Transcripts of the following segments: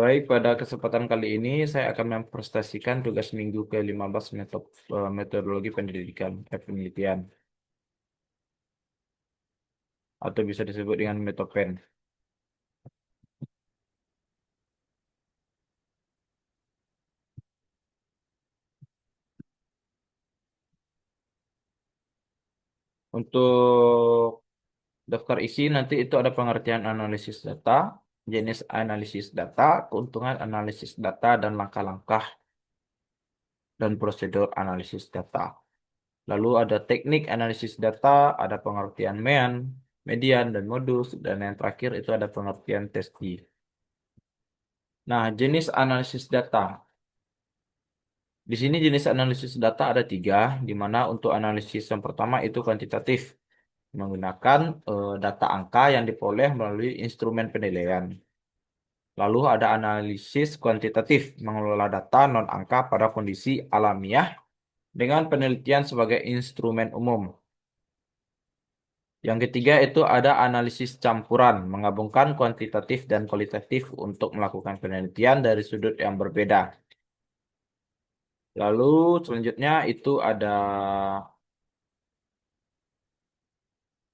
Baik, pada kesempatan kali ini saya akan mempresentasikan tugas minggu ke-15 metodologi penelitian atau bisa disebut dengan metopen. Untuk daftar isi nanti itu ada pengertian analisis data, jenis analisis data, keuntungan analisis data, dan langkah-langkah dan prosedur analisis data. Lalu ada teknik analisis data, ada pengertian median, dan modus, dan yang terakhir itu ada pengertian testi. Nah, jenis analisis data. Di sini jenis analisis data ada tiga, di mana untuk analisis yang pertama itu kuantitatif, menggunakan data angka yang diperoleh melalui instrumen penilaian. Lalu ada analisis kuantitatif, mengelola data non-angka pada kondisi alamiah dengan penelitian sebagai instrumen umum. Yang ketiga itu ada analisis campuran, menggabungkan kuantitatif dan kualitatif untuk melakukan penelitian dari sudut yang berbeda. Lalu selanjutnya itu ada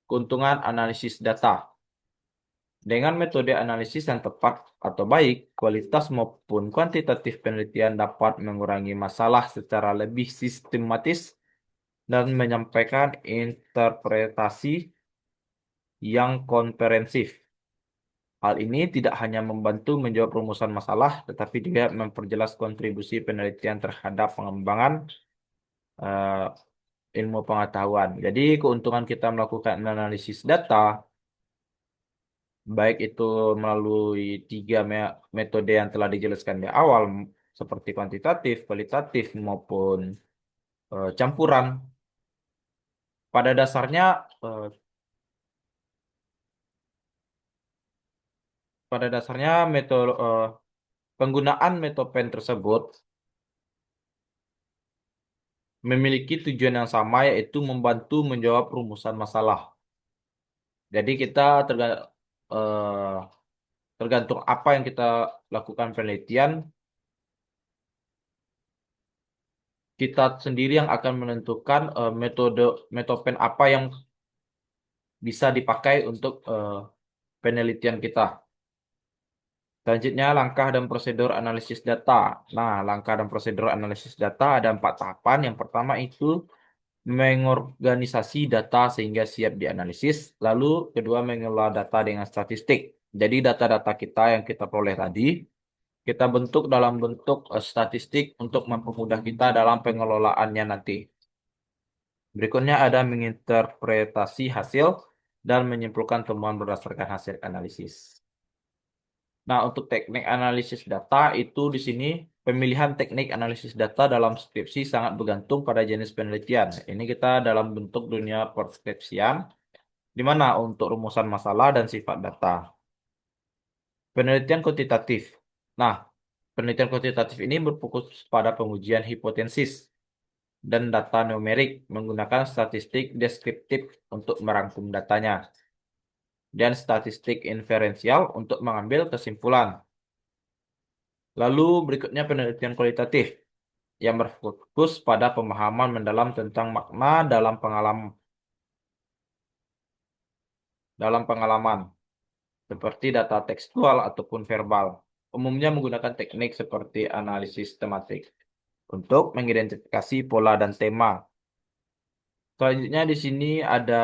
keuntungan analisis data. Dengan metode analisis yang tepat atau baik, kualitas maupun kuantitatif penelitian dapat mengurangi masalah secara lebih sistematis dan menyampaikan interpretasi yang komprehensif. Hal ini tidak hanya membantu menjawab rumusan masalah, tetapi juga memperjelas kontribusi penelitian terhadap pengembangan eh, ilmu pengetahuan. Jadi, keuntungan kita melakukan analisis data baik itu melalui tiga metode yang telah dijelaskan di awal, seperti kuantitatif, kualitatif, maupun campuran. Pada dasarnya, eh, penggunaan metopen tersebut memiliki tujuan yang sama, yaitu membantu menjawab rumusan masalah. Jadi kita tergantung apa yang kita lakukan penelitian, kita sendiri yang akan menentukan metode metopen apa yang bisa dipakai untuk penelitian kita. Selanjutnya, langkah dan prosedur analisis data. Nah, langkah dan prosedur analisis data ada 4 tahapan. Yang pertama itu mengorganisasi data sehingga siap dianalisis. Lalu, kedua, mengelola data dengan statistik. Jadi, data-data kita yang kita peroleh tadi, kita bentuk dalam bentuk statistik untuk mempermudah kita dalam pengelolaannya nanti. Berikutnya ada menginterpretasi hasil dan menyimpulkan temuan berdasarkan hasil analisis. Nah, untuk teknik analisis data itu di sini pemilihan teknik analisis data dalam skripsi sangat bergantung pada jenis penelitian. Ini kita dalam bentuk dunia perskripsian, di mana untuk rumusan masalah dan sifat data. Penelitian kuantitatif. Nah, penelitian kuantitatif ini berfokus pada pengujian hipotesis dan data numerik menggunakan statistik deskriptif untuk merangkum datanya dan statistik inferensial untuk mengambil kesimpulan. Lalu berikutnya penelitian kualitatif yang berfokus pada pemahaman mendalam tentang makna dalam pengalaman seperti data tekstual ataupun verbal. Umumnya menggunakan teknik seperti analisis tematik untuk mengidentifikasi pola dan tema. Selanjutnya di sini ada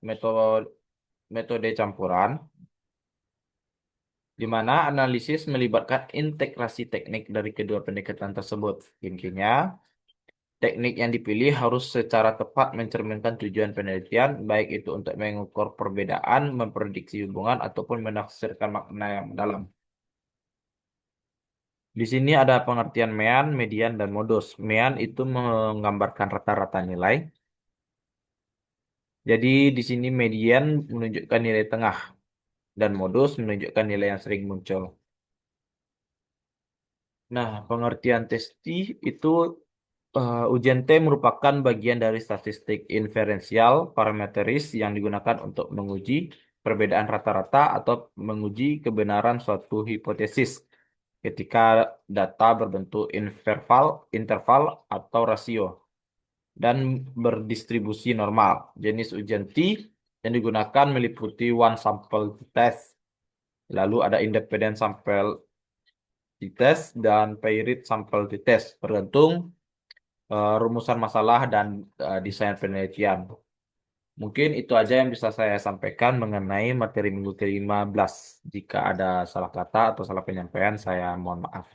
metode metode campuran, di mana analisis melibatkan integrasi teknik dari kedua pendekatan tersebut. Intinya, teknik yang dipilih harus secara tepat mencerminkan tujuan penelitian, baik itu untuk mengukur perbedaan, memprediksi hubungan, ataupun menafsirkan makna yang mendalam. Di sini ada pengertian mean, median, dan modus. Mean itu menggambarkan rata-rata nilai. Jadi di sini median menunjukkan nilai tengah, dan modus menunjukkan nilai yang sering muncul. Nah, pengertian testi itu ujian T merupakan bagian dari statistik inferensial parametris yang digunakan untuk menguji perbedaan rata-rata atau menguji kebenaran suatu hipotesis. ketika data berbentuk interval atau rasio dan berdistribusi normal. Jenis ujian T yang digunakan meliputi one sample test, lalu ada independent sample t-test dan paired sample t-test, bergantung rumusan masalah dan desain penelitian. Mungkin itu aja yang bisa saya sampaikan mengenai materi minggu ke-15. Jika ada salah kata atau salah penyampaian, saya mohon maaf.